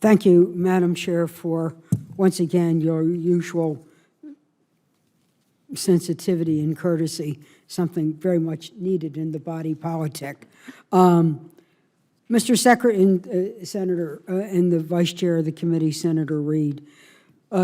Thank you, Madam Chair, for, once again, your usual sensitivity and courtesy, something very much needed in the body politic. Mr. Secretary, Senator, and the Vice Chair of the committee, Senator Reed.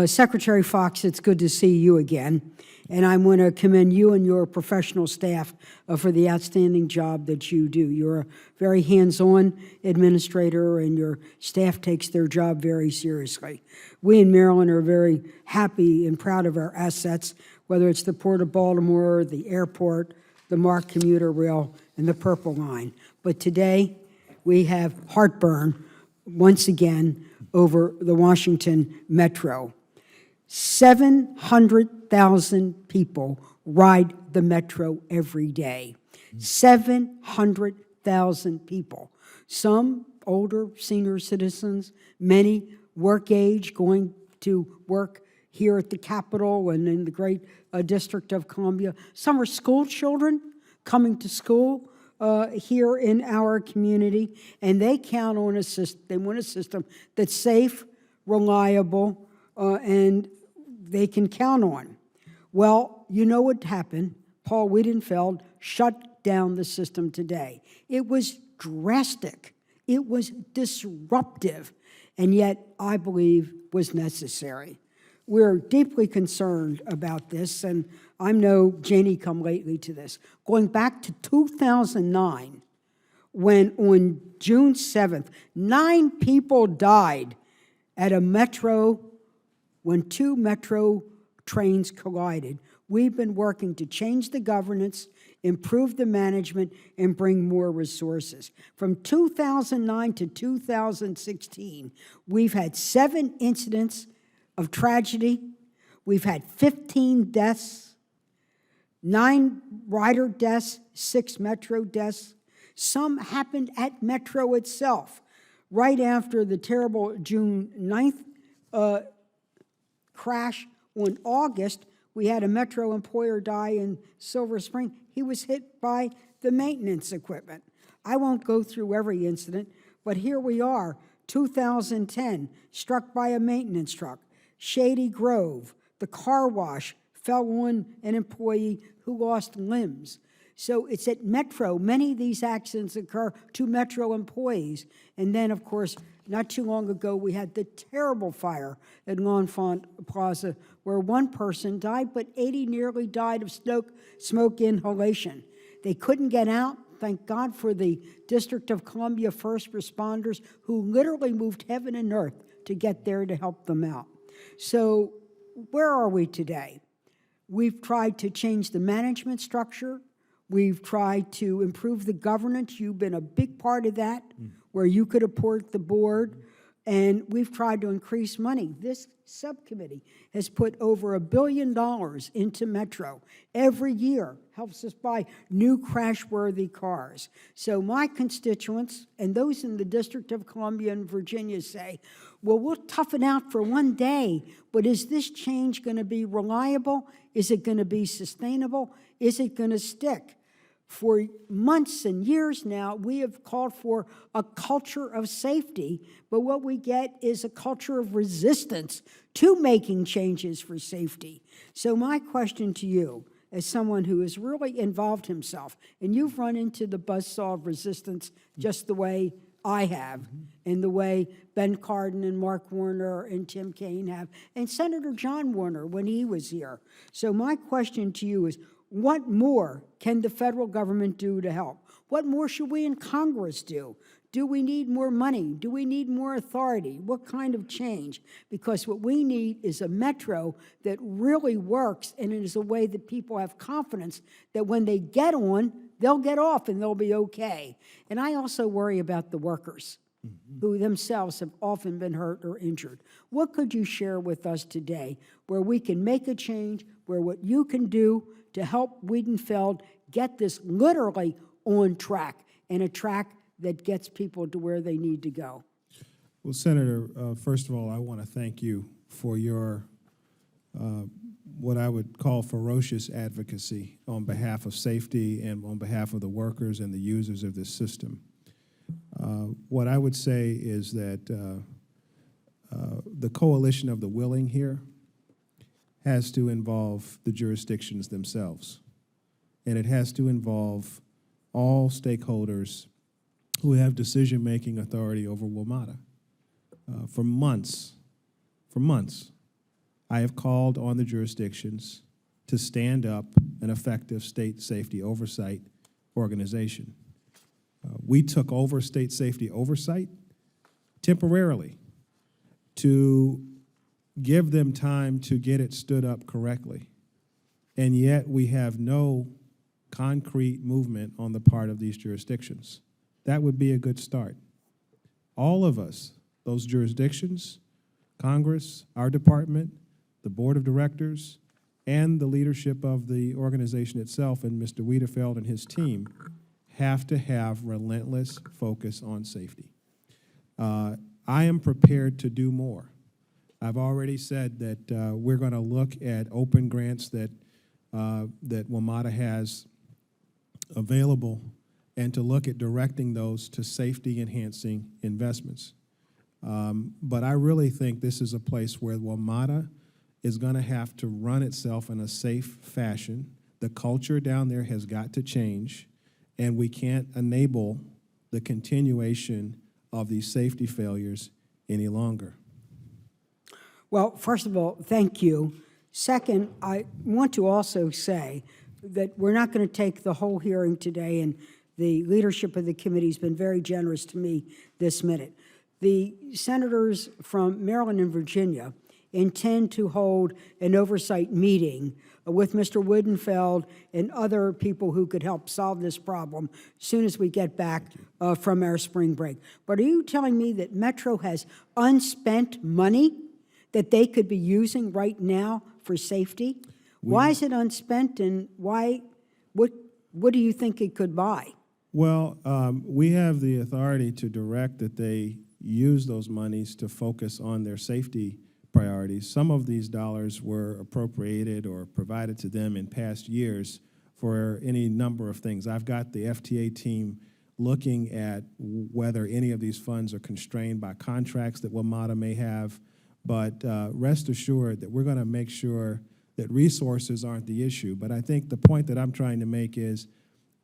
Secretary Foxx, it's good to see you again, and I want to commend you and your professional staff for the outstanding job that you do. You're a very hands-on administrator, and your staff takes their job very seriously. We in Maryland are very happy and proud of our assets, whether it's the Port of Baltimore, the airport, the MARC commuter rail, and the Purple Line. But today, we have heartburn, once again, over the Washington Metro. 700,000 people ride the Metro every day. 700,000 people. Some older senior citizens, many work age, going to work here at the Capitol and in the great District of Columbia. Some are school children coming to school here in our community, and they count on a system. They want a system that's safe, reliable, and they can count on. Well, you know what happened. Paul Wiedefeld shut down the system today. It was drastic. It was disruptive, and yet I believe was necessary. We're deeply concerned about this, and I'm no Janie come lately to this. Going back to 2009, when on June 7th, 9 people died at a metro when 2 metro trains collided. We've been working to change the governance, improve the management, and bring more resources. From 2009 to 2016, we've had 7 incidents of tragedy. We've had 15 deaths, 9 rider deaths, 6 metro deaths. Some happened at Metro itself. Right after the terrible June 9th crash in August, we had a Metro employer die in Silver Spring. He was hit by the maintenance equipment. I won't go through every incident, but here we are, 2010, struck by a maintenance truck. Shady Grove, the car wash fell on an employee who lost limbs. So it's at Metro. Many of these accidents occur to Metro employees. And then, of course, not too long ago, we had the terrible fire at L'Enfant Plaza where 1 person died, but 80 nearly died of smoke inhalation. They couldn't get out. Thank God for the District of Columbia first responders who literally moved heaven and earth to get there to help them out. So where are we today? We've tried to change the management structure. We've tried to improve the governance. You've been a big part of that, where you could support the board. And we've tried to increase money. This subcommittee has put over $1 billion into Metro. Every year helps us buy new crash-worthy cars. So my constituents and those in the District of Columbia and Virginia say, well, we'll tough it out for one day, but is this change going to be reliable? Is it going to be sustainable? Is it going to stick? For months and years now, we have called for a culture of safety, but what we get is a culture of resistance to making changes for safety. So my question to you, as someone who has really involved himself, and you've run into the buzzsaw of resistance just the way I have, and the way Ben Cardin and Mark Warner and Tim Kaine have, and Senator John Warner when he was here. So my question to you is, what more can the federal government do to help? What more should we in Congress do? Do we need more money? Do we need more authority? What kind of change? Because what we need is a metro that really works, and it is a way that people have confidence that when they get on, they'll get off and they'll be okay. And I also worry about the workers who themselves have often been hurt or injured. What could you share with us today where we can make a change, where what you can do to help Wiedefeld get this literally on track, and a track that gets people to where they need to go? Well, Senator, first of all, I want to thank you for your what I would call ferocious advocacy on behalf of safety and on behalf of the workers and the users of this system. What I would say is that the coalition of the willing here has to involve the jurisdictions themselves. And it has to involve all stakeholders who have decision-making authority over WMATA. For months, I have called on the jurisdictions to stand up an effective state safety oversight organization. We took over state safety oversight temporarily to give them time to get it stood up correctly. And yet we have no concrete movement on the part of these jurisdictions. That would be a good start. All of us, those jurisdictions, Congress, our department, the board of directors, and the leadership of the organization itself and Mr. Wiedefeld and his team have to have relentless focus on safety. I am prepared to do more. I've already said that we're going to look at open grants that WMATA has available and to look at directing those to safety-enhancing investments. But I really think this is a place where WMATA is going to have to run itself in a safe fashion. The culture down there has got to change, and we can't enable the continuation of these safety failures any longer. Well, first of all, thank you. Second, I want to also say that we're not going to take the whole hearing today, and the leadership of the committee has been very generous to me this minute. The senators from Maryland and Virginia intend to hold an oversight meeting with Mr. Wiedefeld and other people who could help solve this problem as soon as we get back from our spring break. But are you telling me that Metro has unspent money that they could be using right now for safety? Why is it unspent, and what do you think it could buy? Well, we have the authority to direct that they use those monies to focus on their safety priorities. Some of these dollars were appropriated or provided to them in past years for any number of things. I've got the FTA team looking at whether any of these funds are constrained by contracts that WMATA may have, but rest assured that we're going to make sure that resources aren't the issue. But I think the point that I'm trying to make is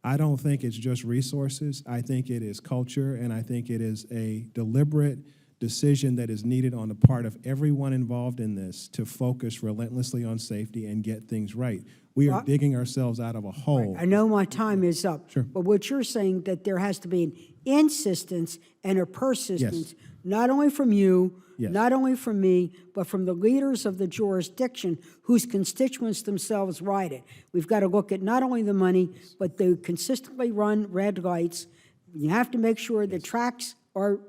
I don't think it's just resources. I think it is culture, and I think it is a deliberate decision that is needed on the part of everyone involved in this to focus relentlessly on safety and get things right. We are digging ourselves out of a hole. Right. I know my time is up, Sure. but what you're saying that there has to be an insistence and a persistence, Yes. not only from you, Yes. not only from me, but from the leaders of the jurisdiction whose constituents themselves ride it. We've got to look at not only the money, but the consistently run red lights. You have to make sure the tracks are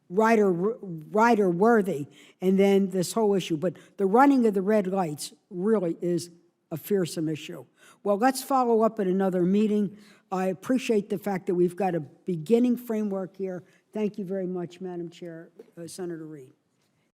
rider worthy, and then this whole issue. But the running of the red lights really is a fearsome issue. Well, let's follow up at another meeting. I appreciate the fact that we've got a beginning framework here. Thank you very much, Madam Chair, Senator Reid.